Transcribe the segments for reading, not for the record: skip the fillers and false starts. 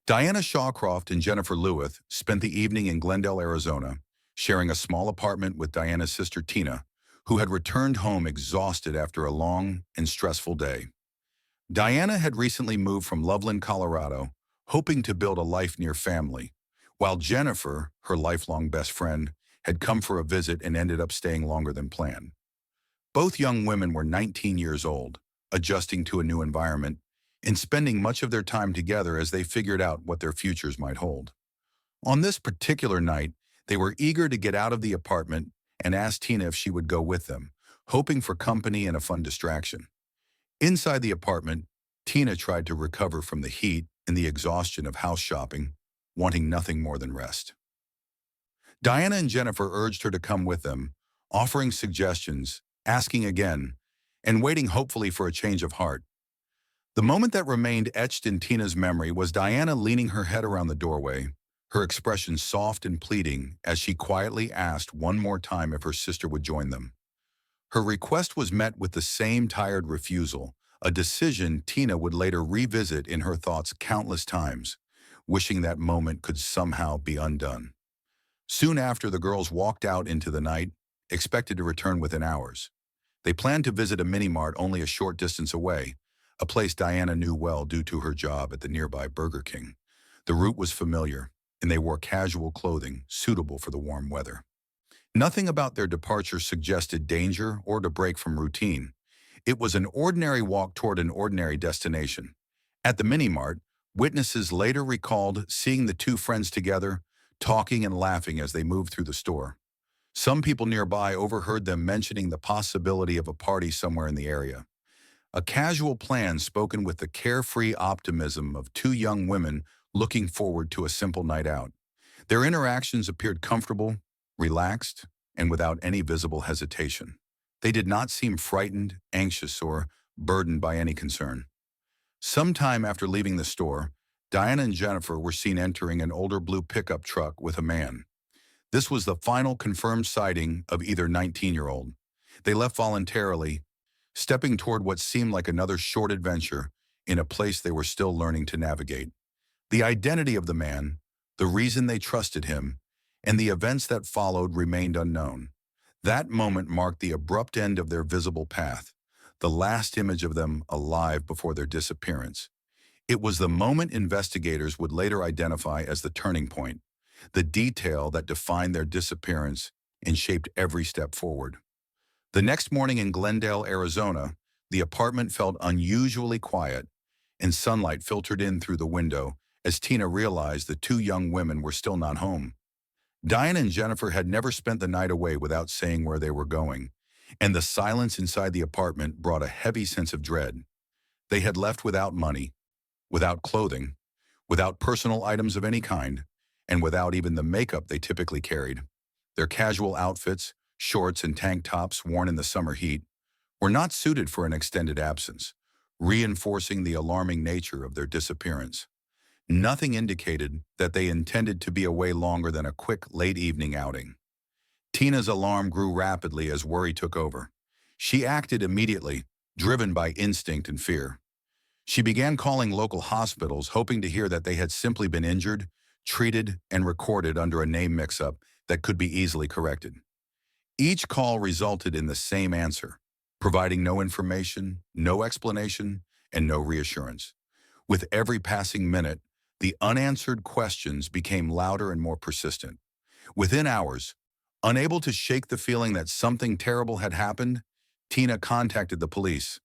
Diana Shawcroft and Jennifer Lueth spent the evening in Glendale, Arizona, sharing a small apartment with Diana's sister Tina, who had returned home exhausted after a long and stressful day. Diana had recently moved from Loveland, Colorado, hoping to build a life near family, while Jennifer, her lifelong best friend, had come for a visit and ended up staying longer than planned. Both young women were 19 years old, adjusting to a new environment, and spending much of their time together as they figured out what their futures might hold. On this particular night, they were eager to get out of the apartment and asked Tina if she would go with them, hoping for company and a fun distraction. Inside the apartment, Tina tried to recover from the heat and the exhaustion of house shopping, wanting nothing more than rest. Diana and Jennifer urged her to come with them, offering suggestions, asking again, and waiting hopefully for a change of heart. The moment that remained etched in Tina's memory was Diana leaning her head around the doorway, her expression soft and pleading as she quietly asked one more time if her sister would join them. Her request was met with the same tired refusal, a decision Tina would later revisit in her thoughts countless times, wishing that moment could somehow be undone. Soon after, the girls walked out into the night, expected to return within hours. They planned to visit a mini-mart only a short distance away, a place Diana knew well due to her job at the nearby Burger King. The route was familiar, and they wore casual clothing suitable for the warm weather. Nothing about their departure suggested danger or to break from routine. It was an ordinary walk toward an ordinary destination. At the mini-mart, witnesses later recalled seeing the two friends together, talking and laughing as they moved through the store. Some people nearby overheard them mentioning the possibility of a party somewhere in the area. A casual plan spoken with the carefree optimism of two young women looking forward to a simple night out. Their interactions appeared comfortable, relaxed, and without any visible hesitation. They did not seem frightened, anxious, or burdened by any concern. Sometime after leaving the store, Diana and Jennifer were seen entering an older blue pickup truck with a man. This was the final confirmed sighting of either 19-year-old. They left voluntarily, stepping toward what seemed like another short adventure in a place they were still learning to navigate. The identity of the man, the reason they trusted him, and the events that followed remained unknown. That moment marked the abrupt end of their visible path, the last image of them alive before their disappearance. It was the moment investigators would later identify as the turning point, the detail that defined their disappearance and shaped every step forward. The next morning in Glendale, Arizona, the apartment felt unusually quiet, and sunlight filtered in through the window as Tina realized the two young women were still not home. Diana and Jennifer had never spent the night away without saying where they were going, and the silence inside the apartment brought a heavy sense of dread. They had left without money, without clothing, without personal items of any kind, and without even the makeup they typically carried. Their casual outfits, shorts and tank tops worn in the summer heat, were not suited for an extended absence, reinforcing the alarming nature of their disappearance. Nothing indicated that they intended to be away longer than a quick late evening outing. Tina's alarm grew rapidly as worry took over. She acted immediately, driven by instinct and fear. She began calling local hospitals, hoping to hear that they had simply been injured, treated, and recorded under a name mix-up that could be easily corrected. Each call resulted in the same answer, providing no information, no explanation, and no reassurance. With every passing minute, the unanswered questions became louder and more persistent. Within hours, unable to shake the feeling that something terrible had happened, Tina contacted the police.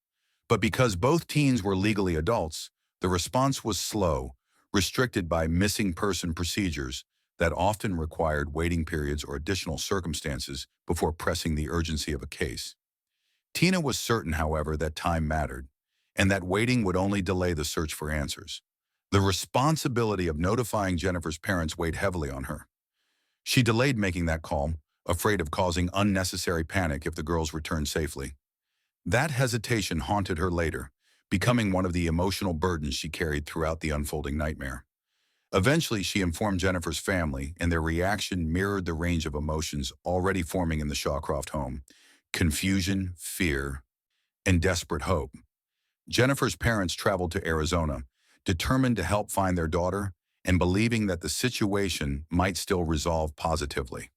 But because both teens were legally adults, the response was slow, restricted by missing person procedures that often required waiting periods or additional circumstances before pressing the urgency of a case. Tina was certain, however, that time mattered, and that waiting would only delay the search for answers. The responsibility of notifying Jennifer's parents weighed heavily on her. She delayed making that call, afraid of causing unnecessary panic if the girls returned safely. That hesitation haunted her later, becoming one of the emotional burdens she carried throughout the unfolding nightmare. Eventually, she informed Jennifer's family, and their reaction mirrored the range of emotions already forming in the Shawcroft home: confusion, fear, and desperate hope. Jennifer's parents traveled to Arizona, determined to help find their daughter, and believing that the situation might still resolve positively.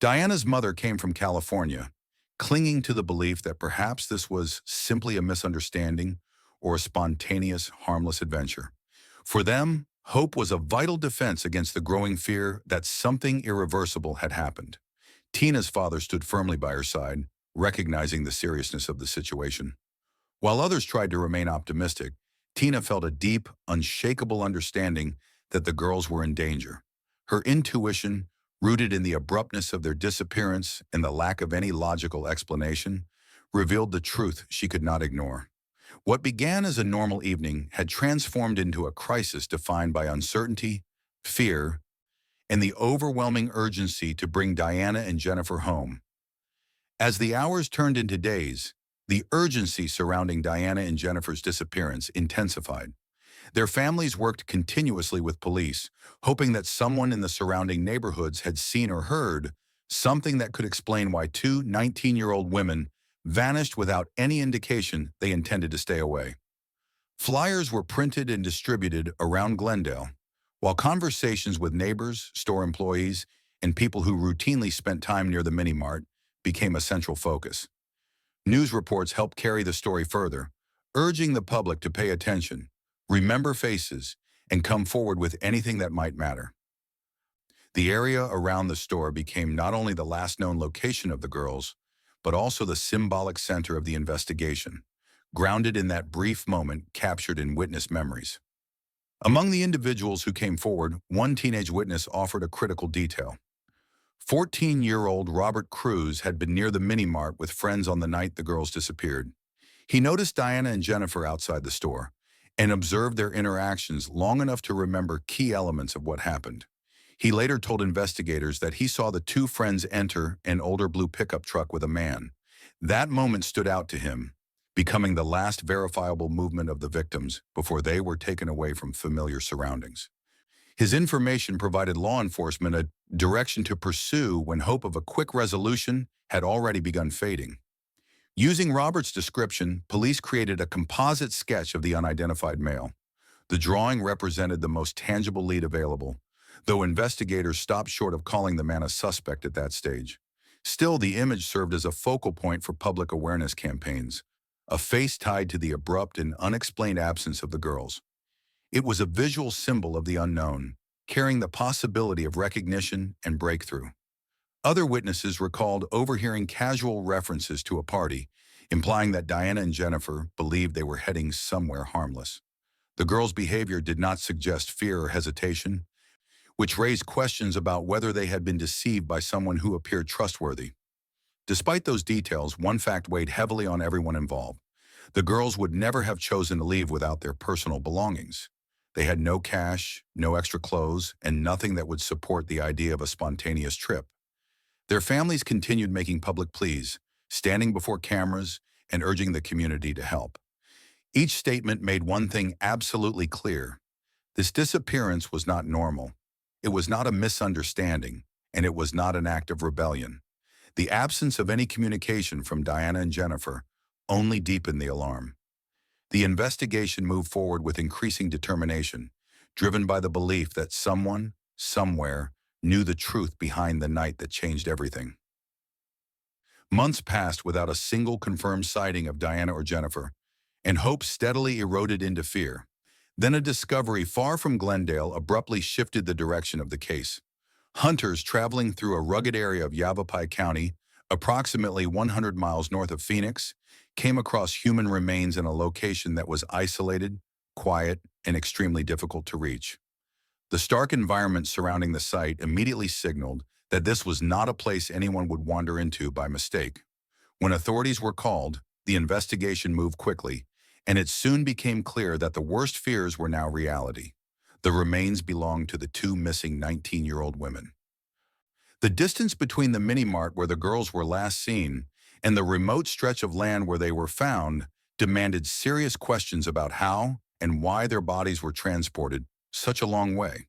Diana's mother came from California, clinging to the belief that perhaps this was simply a misunderstanding or a spontaneous, harmless adventure. For them, hope was a vital defense against the growing fear that something irreversible had happened. Tina's father stood firmly by her side, recognizing the seriousness of the situation. While others tried to remain optimistic, Tina felt a deep, unshakable understanding that the girls were in danger. Her intuition, rooted in the abruptness of their disappearance and the lack of any logical explanation, revealed the truth she could not ignore. What began as a normal evening had transformed into a crisis defined by uncertainty, fear, and the overwhelming urgency to bring Diana and Jennifer home. As the hours turned into days, the urgency surrounding Diana and Jennifer's disappearance intensified. Their families worked continuously with police, hoping that someone in the surrounding neighborhoods had seen or heard something that could explain why two 19-year-old women vanished without any indication they intended to stay away. Flyers were printed and distributed around Glendale, while conversations with neighbors, store employees, and people who routinely spent time near the mini-mart became a central focus. News reports helped carry the story further, urging the public to pay attention, remember faces, and come forward with anything that might matter. The area around the store became not only the last known location of the girls, but also the symbolic center of the investigation, grounded in that brief moment captured in witness memories. Among the individuals who came forward, one teenage witness offered a critical detail. 14-year-old Robert Cruz had been near the mini-mart with friends on the night the girls disappeared. He noticed Diana and Jennifer outside the store and observed their interactions long enough to remember key elements of what happened. He later told investigators that he saw the two friends enter an older blue pickup truck with a man. That moment stood out to him, becoming the last verifiable movement of the victims before they were taken away from familiar surroundings. His information provided law enforcement a direction to pursue when hope of a quick resolution had already begun fading. Using Robert's description, police created a composite sketch of the unidentified male. The drawing represented the most tangible lead available, though investigators stopped short of calling the man a suspect at that stage. Still, the image served as a focal point for public awareness campaigns, a face tied to the abrupt and unexplained absence of the girls. It was a visual symbol of the unknown, carrying the possibility of recognition and breakthrough. Other witnesses recalled overhearing casual references to a party, implying that Diana and Jennifer believed they were heading somewhere harmless. The girls' behavior did not suggest fear or hesitation, which raised questions about whether they had been deceived by someone who appeared trustworthy. Despite those details, one fact weighed heavily on everyone involved. The girls would never have chosen to leave without their personal belongings. They had no cash, no extra clothes, and nothing that would support the idea of a spontaneous trip. Their families continued making public pleas, standing before cameras, and urging the community to help. Each statement made one thing absolutely clear. This disappearance was not normal. It was not a misunderstanding, and it was not an act of rebellion. The absence of any communication from Diana and Jennifer only deepened the alarm. The investigation moved forward with increasing determination, driven by the belief that someone, somewhere, knew the truth behind the night that changed everything. Months passed without a single confirmed sighting of Diana or Jennifer, and hope steadily eroded into fear. Then a discovery far from Glendale abruptly shifted the direction of the case. Hunters traveling through a rugged area of Yavapai County, approximately 100 miles north of Phoenix, came across human remains in a location that was isolated, quiet, and extremely difficult to reach. The stark environment surrounding the site immediately signaled that this was not a place anyone would wander into by mistake. When authorities were called, the investigation moved quickly, and it soon became clear that the worst fears were now reality. The remains belonged to the two missing 19-year-old women. The distance between the mini-mart where the girls were last seen and the remote stretch of land where they were found demanded serious questions about how and why their bodies were transported such a long way.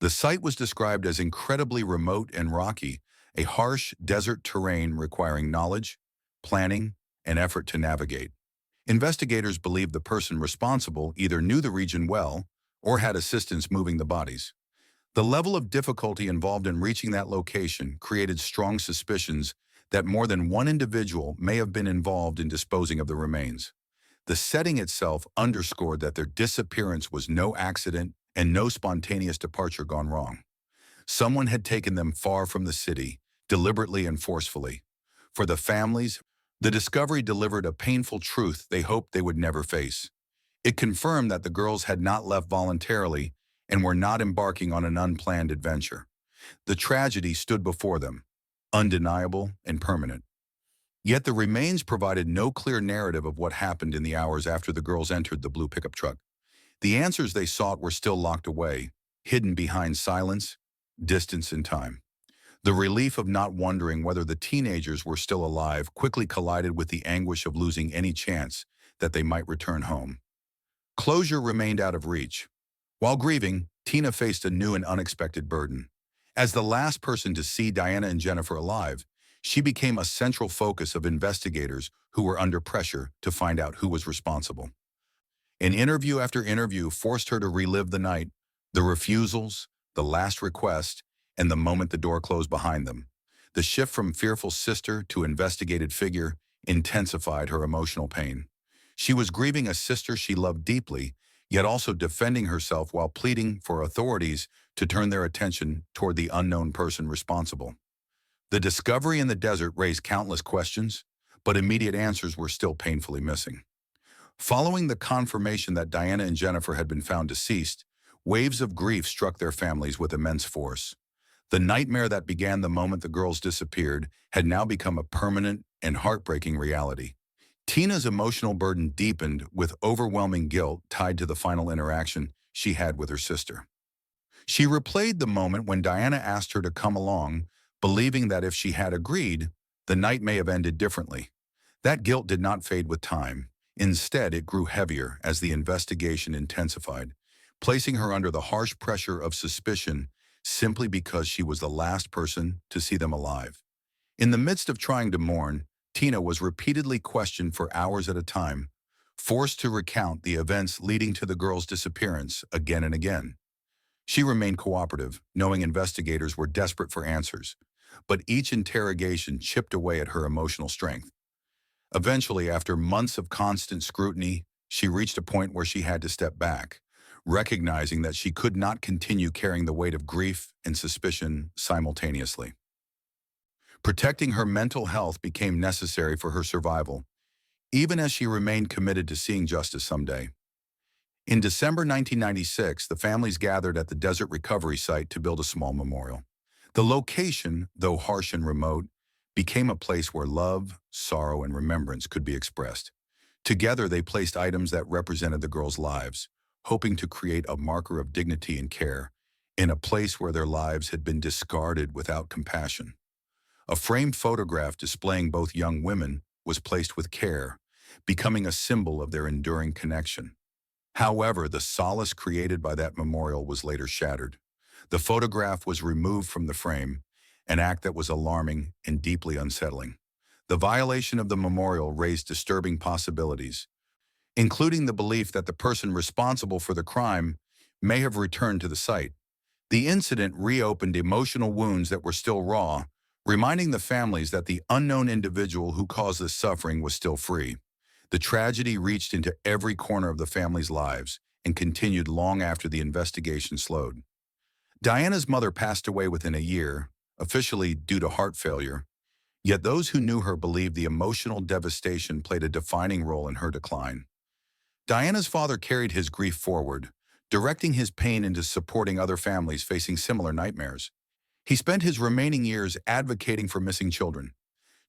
The site was described as incredibly remote and rocky, a harsh desert terrain requiring knowledge, planning, and effort to navigate. Investigators believed the person responsible either knew the region well or had assistance moving the bodies. The level of difficulty involved in reaching that location created strong suspicions that more than one individual may have been involved in disposing of the remains. The setting itself underscored that their disappearance was no accident and no spontaneous departure gone wrong. Someone had taken them far from the city, deliberately and forcefully. For the families, the discovery delivered a painful truth they hoped they would never face. It confirmed that the girls had not left voluntarily and were not embarking on an unplanned adventure. The tragedy stood before them, undeniable and permanent. Yet the remains provided no clear narrative of what happened in the hours after the girls entered the blue pickup truck. The answers they sought were still locked away, hidden behind silence, distance, and time. The relief of not wondering whether the teenagers were still alive quickly collided with the anguish of losing any chance that they might return home. Closure remained out of reach. While grieving, Tina faced a new and unexpected burden. As the last person to see Diana and Jennifer alive, she became a central focus of investigators who were under pressure to find out who was responsible. An interview after interview forced her to relive the night, the refusals, the last request, and the moment the door closed behind them. The shift from fearful sister to investigated figure intensified her emotional pain. She was grieving a sister she loved deeply, yet also defending herself while pleading for authorities to turn their attention toward the unknown person responsible. The discovery in the desert raised countless questions, but immediate answers were still painfully missing. Following the confirmation that Diana and Jennifer had been found deceased, waves of grief struck their families with immense force. The nightmare that began the moment the girls disappeared had now become a permanent and heartbreaking reality. Tina's emotional burden deepened with overwhelming guilt tied to the final interaction she had with her sister. She replayed the moment when Diana asked her to come along, believing that if she had agreed, the night may have ended differently. That guilt did not fade with time. Instead, it grew heavier as the investigation intensified, placing her under the harsh pressure of suspicion simply because she was the last person to see them alive. In the midst of trying to mourn, Tina was repeatedly questioned for hours at a time, forced to recount the events leading to the girls' disappearance again and again. She remained cooperative, knowing investigators were desperate for answers, but each interrogation chipped away at her emotional strength. Eventually, after months of constant scrutiny, she reached a point where she had to step back, recognizing that she could not continue carrying the weight of grief and suspicion simultaneously. Protecting her mental health became necessary for her survival, even as she remained committed to seeing justice someday. In December 1996, the families gathered at the Desert Recovery Site to build a small memorial. The location, though harsh and remote, became a place where love, sorrow, and remembrance could be expressed. Together, they placed items that represented the girls' lives, hoping to create a marker of dignity and care in a place where their lives had been discarded without compassion. A framed photograph displaying both young women was placed with care, becoming a symbol of their enduring connection. However, the solace created by that memorial was later shattered. The photograph was removed from the frame, an act that was alarming and deeply unsettling. The violation of the memorial raised disturbing possibilities, including the belief that the person responsible for the crime may have returned to the site. The incident reopened emotional wounds that were still raw, reminding the families that the unknown individual who caused this suffering was still free. The tragedy reached into every corner of the family's lives and continued long after the investigation slowed. Diana's mother passed away within a year, officially due to heart failure, yet those who knew her believed the emotional devastation played a defining role in her decline. Diana's father carried his grief forward, directing his pain into supporting other families facing similar nightmares. He spent his remaining years advocating for missing children,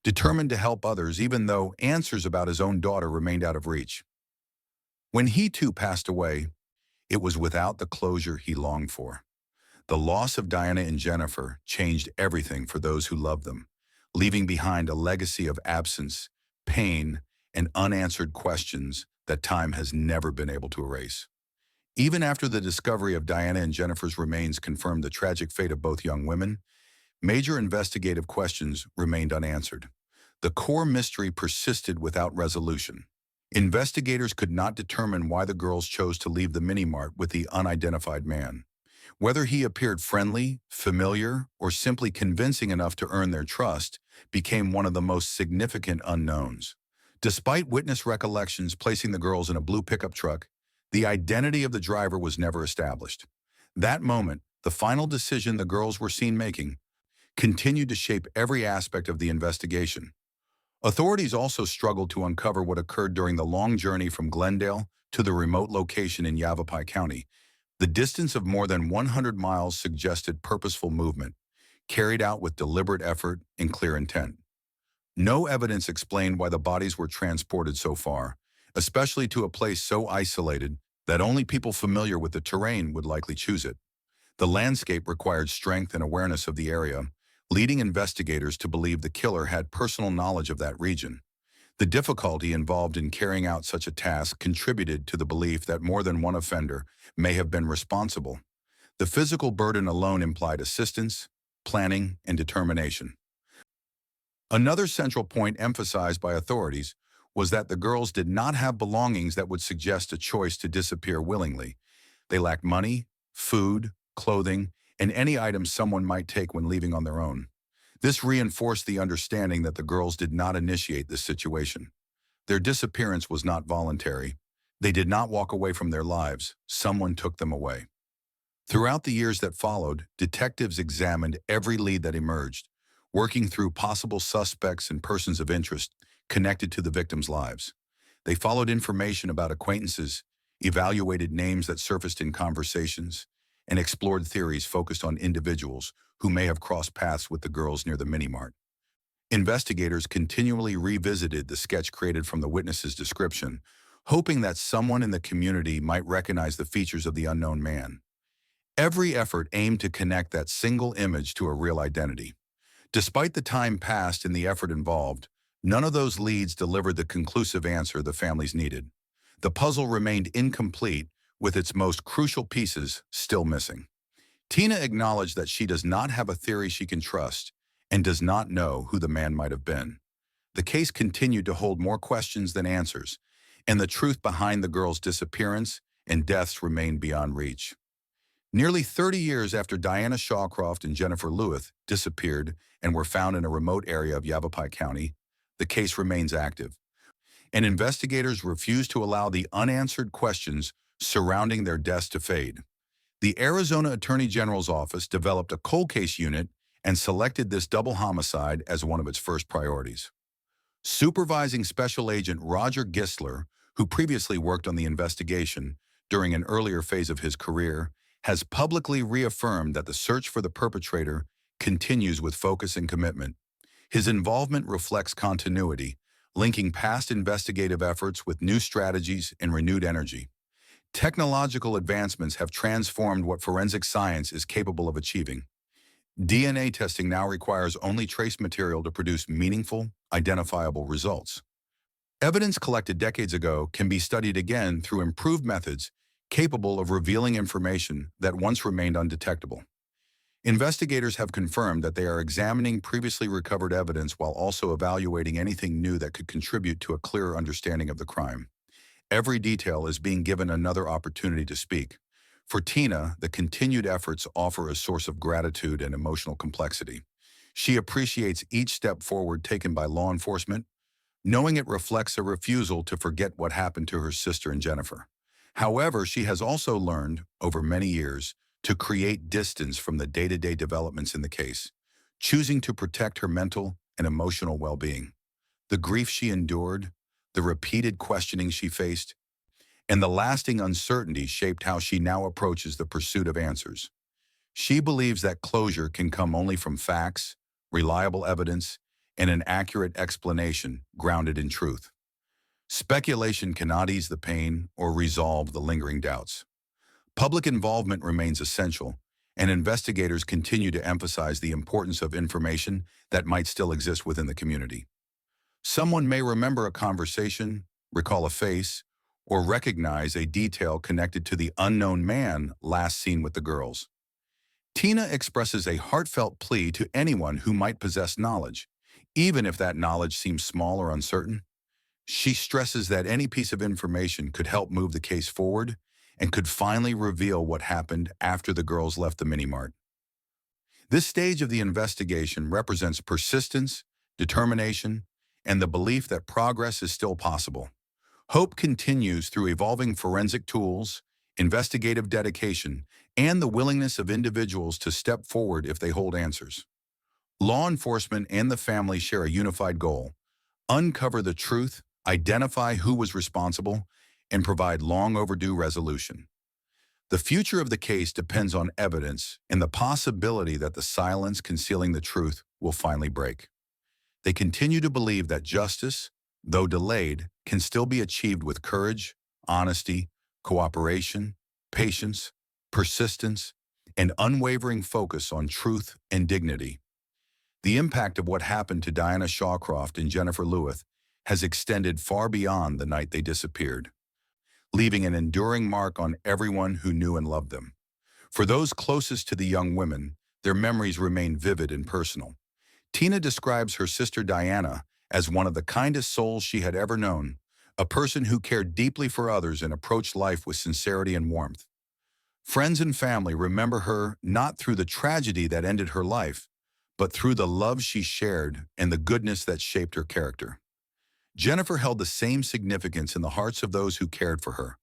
determined to help others even though answers about his own daughter remained out of reach. When he too passed away, it was without the closure he longed for. The loss of Diana and Jennifer changed everything for those who loved them, leaving behind a legacy of absence, pain, and unanswered questions that time has never been able to erase. Even after the discovery of Diana and Jennifer's remains confirmed the tragic fate of both young women, major investigative questions remained unanswered. The core mystery persisted without resolution. Investigators could not determine why the girls chose to leave the mini-mart with the unidentified man. Whether he appeared friendly, familiar, or simply convincing enough to earn their trust became one of the most significant unknowns. Despite witness recollections placing the girls in a blue pickup truck, the identity of the driver was never established. That moment, the final decision the girls were seen making, continued to shape every aspect of the investigation. Authorities also struggled to uncover what occurred during the long journey from Glendale to the remote location in Yavapai County. The distance of more than 100 miles suggested purposeful movement, carried out with deliberate effort and clear intent. No evidence explained why the bodies were transported so far, especially to a place so isolated that only people familiar with the terrain would likely choose it. The landscape required strength and awareness of the area, leading investigators to believe the killer had personal knowledge of that region. The difficulty involved in carrying out such a task contributed to the belief that more than one offender may have been responsible. The physical burden alone implied assistance, planning, and determination. Another central point emphasized by authorities was that the girls did not have belongings that would suggest a choice to disappear willingly. They lacked money, food, clothing, and any items someone might take when leaving on their own. This reinforced the understanding that the girls did not initiate this situation. Their disappearance was not voluntary. They did not walk away from their lives. Someone took them away. Throughout the years that followed, detectives examined every lead that emerged, working through possible suspects and persons of interest connected to the victims' lives. They followed information about acquaintances, evaluated names that surfaced in conversations, and explored theories focused on individuals who may have crossed paths with the girls near the mini-mart. Investigators continually revisited the sketch created from the witness's description, hoping that someone in the community might recognize the features of the unknown man. Every effort aimed to connect that single image to a real identity. Despite the time passed and the effort involved, none of those leads delivered the conclusive answer the families needed. The puzzle remained incomplete, with its most crucial pieces still missing. Tina acknowledged that she does not have a theory she can trust and does not know who the man might have been. The case continued to hold more questions than answers, and the truth behind the girls' disappearance and deaths remained beyond reach. Nearly 30 years after Diana Shawcroft and Jennifer Lueth disappeared and were found in a remote area of Yavapai County, the case remains active, and investigators refuse to allow the unanswered questions surrounding their deaths to fade. The Arizona Attorney General's office developed a cold case unit and selected this double homicide as one of its first priorities. Supervising Special Agent Roger Gisler, who previously worked on the investigation during an earlier phase of his career, has publicly reaffirmed that the search for the perpetrator continues with focus and commitment. His involvement reflects continuity, linking past investigative efforts with new strategies and renewed energy. Technological advancements have transformed what forensic science is capable of achieving. DNA testing now requires only trace material to produce meaningful, identifiable results. Evidence collected decades ago can be studied again through improved methods capable of revealing information that once remained undetectable. Investigators have confirmed that they are examining previously recovered evidence while also evaluating anything new that could contribute to a clearer understanding of the crime. Every detail is being given another opportunity to speak. For Tina, the continued efforts offer a source of gratitude and emotional complexity. She appreciates each step forward taken by law enforcement, knowing it reflects a refusal to forget what happened to her sister and Jennifer. However, she has also learned, over many years, to create distance from the day-to-day developments in the case, choosing to protect her mental and emotional well-being. The grief she endured, the repeated questioning she faced, and the lasting uncertainty shaped how she now approaches the pursuit of answers. She believes that closure can come only from facts, reliable evidence, and an accurate explanation grounded in truth. Speculation cannot ease the pain or resolve the lingering doubts. Public involvement remains essential, and investigators continue to emphasize the importance of information that might still exist within the community. Someone may remember a conversation, recall a face, or recognize a detail connected to the unknown man last seen with the girls. Tina expresses a heartfelt plea to anyone who might possess knowledge, even if that knowledge seems small or uncertain. She stresses that any piece of information could help move the case forward and could finally reveal what happened after the girls left the mini-mart. This stage of the investigation represents persistence, determination, and the belief that progress is still possible. Hope continues through evolving forensic tools, investigative dedication, and the willingness of individuals to step forward if they hold answers. Law enforcement and the family share a unified goal: uncover the truth, identify who was responsible, and provide long overdue resolution. The future of the case depends on evidence and the possibility that the silence concealing the truth will finally break. They continue to believe that justice, though delayed, can still be achieved with courage, honesty, cooperation, patience, persistence, and unwavering focus on truth and dignity. The impact of what happened to Diana Shawcroft and Jennifer Lueth has extended far beyond the night they disappeared, leaving an enduring mark on everyone who knew and loved them. For those closest to the young women, their memories remain vivid and personal. Tina describes her sister Diana as one of the kindest souls she had ever known, a person who cared deeply for others and approached life with sincerity and warmth. Friends and family remember her not through the tragedy that ended her life, but through the love she shared and the goodness that shaped her character. Jennifer held the same significance in the hearts of those who cared for her,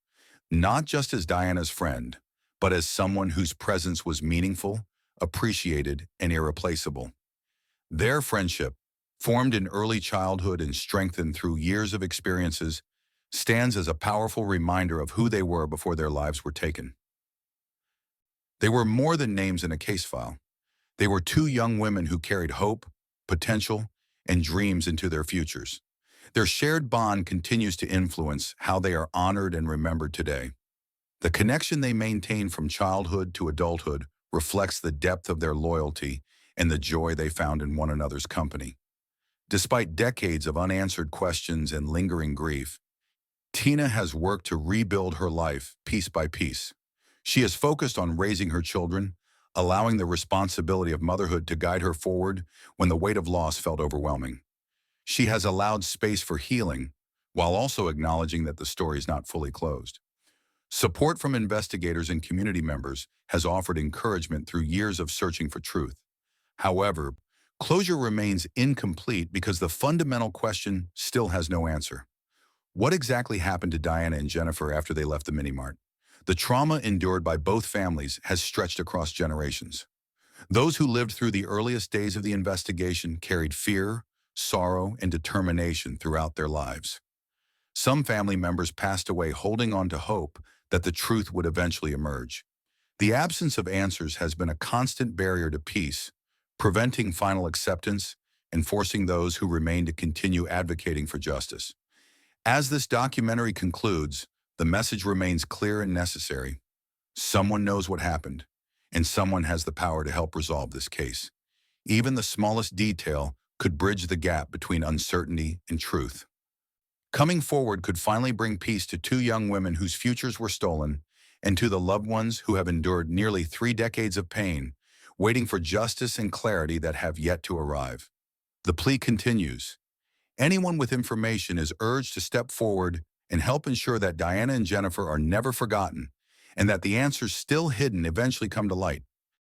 not just as Diana's friend, but as someone whose presence was meaningful, appreciated, and irreplaceable. Their friendship, formed in early childhood and strengthened through years of experiences, stands as a powerful reminder of who they were before their lives were taken. They were more than names in a case file. They were two young women who carried hope, potential, and dreams into their futures. Their shared bond continues to influence how they are honored and remembered today. The connection they maintained from childhood to adulthood reflects the depth of their loyalty and the joy they found in one another's company. Despite decades of unanswered questions and lingering grief, Tina has worked to rebuild her life piece by piece. She is focused on raising her children, allowing the responsibility of motherhood to guide her forward when the weight of loss felt overwhelming. She has allowed space for healing, while also acknowledging that the story is not fully closed. Support from investigators and community members has offered encouragement through years of searching for truth. However, closure remains incomplete because the fundamental question still has no answer. What exactly happened to Diana and Jennifer after they left the mini-mart? The trauma endured by both families has stretched across generations. Those who lived through the earliest days of the investigation carried fear, sorrow, and determination throughout their lives. Some family members passed away holding on to hope that the truth would eventually emerge. The absence of answers has been a constant barrier to peace, preventing final acceptance and forcing those who remain to continue advocating for justice. As this documentary concludes, the message remains clear and necessary. Someone knows what happened, and someone has the power to help resolve this case. Even the smallest detail could bridge the gap between uncertainty and truth. Coming forward could finally bring peace to two young women whose futures were stolen and to the loved ones who have endured nearly 3 decades of pain, waiting for justice and clarity that have yet to arrive. The plea continues. Anyone with information is urged to step forward and help ensure that Diana and Jennifer are never forgotten and that the answers still hidden eventually come to light.